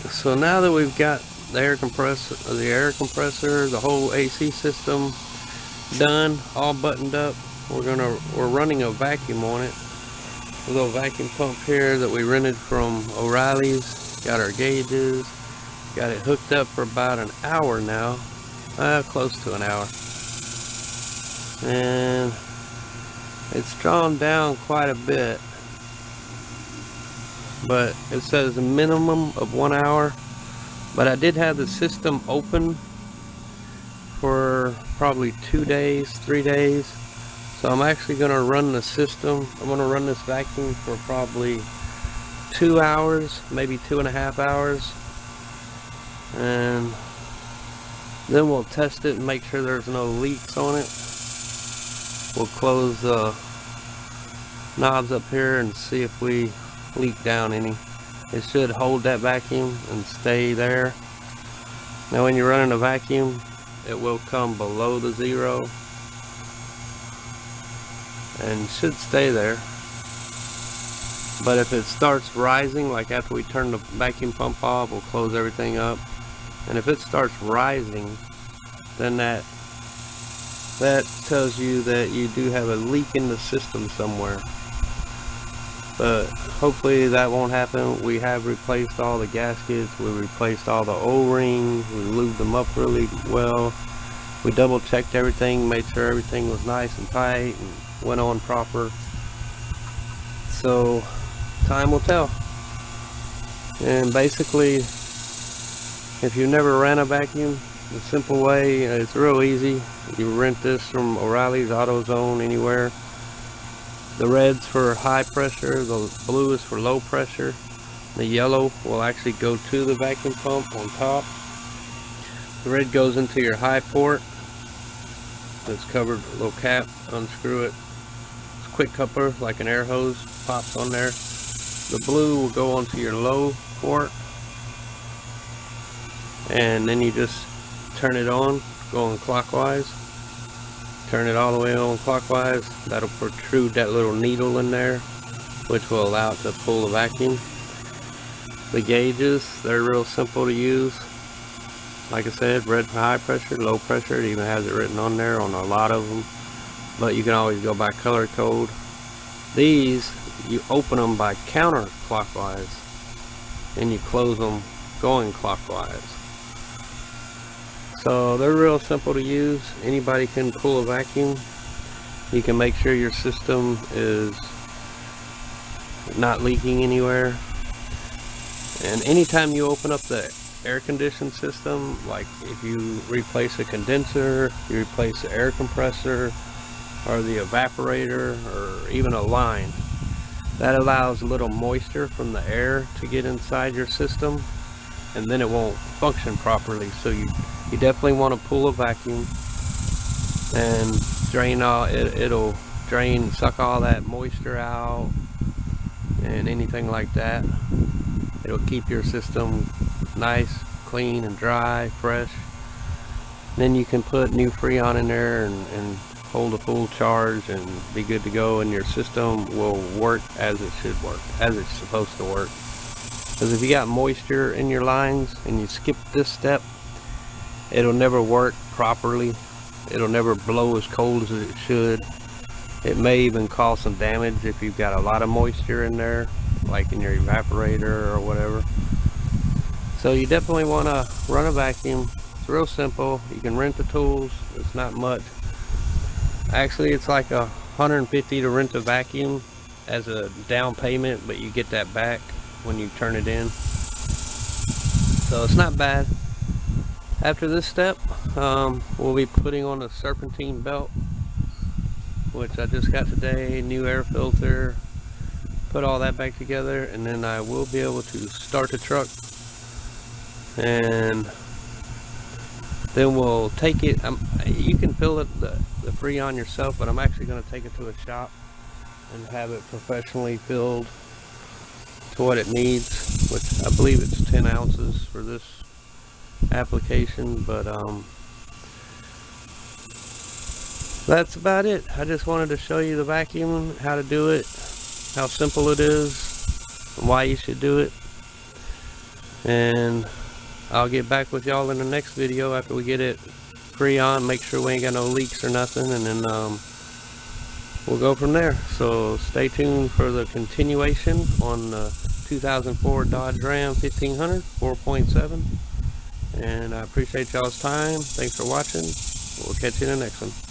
So now that we've got the air compressor, the whole AC system done, all buttoned up, we're running a vacuum on it. A little vacuum pump here that we rented from O'Reilly's. Got our gauges, got it hooked up for about an hour now, close to an hour, and it's drawn down quite a bit, but it says a minimum of 1 hour. But I did have the system open for probably 2 days, 3 days. So I'm actually going to run the system. I'm going to run this vacuum for probably 2 hours, maybe 2.5 hours. And then we'll test it and make sure there's no leaks on it. We'll close the knobs up here and see if we leak down any. It should hold that vacuum and stay there. Now when you're running a vacuum, it will come below the zero and should stay there. But if it starts rising, like after we turn the vacuum pump off, we'll close everything up. And if it starts rising, then that tells you that you do have a leak in the system somewhere. But hopefully that won't happen. We have replaced all the gaskets, we replaced all the O-rings, we lubed them up really well. We double checked everything, made sure everything was nice and tight and went on proper. So time will tell. And basically, if you've never ran a vacuum, the simple way, it's real easy. You rent this from O'Reilly's, AutoZone, anywhere. The red's for high pressure, the blue is for low pressure. The yellow will actually go to the vacuum pump on top. The red goes into your high port. It's covered with a little cap, unscrew it. It's a quick coupler, like an air hose, pops on there. The blue will go onto your low port. And then you just turn it on, going clockwise. Turn it all the way on clockwise. That'll protrude that little needle in there, which will allow it to pull the vacuum. The gauges, they're real simple to use. Like I said, red for high pressure, low pressure. It even has it written on there on a lot of them. But you can always go by color code. These, you open them by counterclockwise, and you close them going clockwise. So they're real simple to use. Anybody can pull a vacuum. You can make sure your system is not leaking anywhere. And anytime you open up the air conditioning system, like if you replace a condenser, you replace the air compressor or the evaporator or even a line, that allows a little moisture from the air to get inside your system, and then it won't function properly. So you definitely want to pull a vacuum and drain all it'll drain, suck all that moisture out and anything like that. It'll keep your system nice, clean and dry, fresh. Then you can put new Freon in there and hold a full charge and be good to go, and your system will work as it should work, as it's supposed to work. Because if you got moisture in your lines and you skip this step, it'll never work properly. It'll never blow as cold as it should. It may even cause some damage if you've got a lot of moisture in there, like in your evaporator or whatever. So you definitely want to run a vacuum. It's real simple. You can rent the tools. It's not much. Actually, it's like $150 to rent a vacuum as a down payment, but you get that back when you turn it in. So it's not bad. After this step, we'll be putting on a serpentine belt, which I just got today, new air filter, put all that back together, and then I will be able to start the truck. And then we'll take it, you can fill it the Freon yourself, but I'm actually going to take it to a shop and have it professionally filled to what it needs, which I believe it's 10 ounces for this application. But that's about it. I just wanted to show you the vacuum, how to do it, how simple it is, and why you should do it. And I'll get back with y'all in the next video after we get it Freon, make sure we ain't got no leaks or nothing, and then we'll go from there. So stay tuned for the continuation on the 2004 Dodge Ram 1500 4.7. And I appreciate y'all's time. Thanks for watching. We'll catch you in the next one.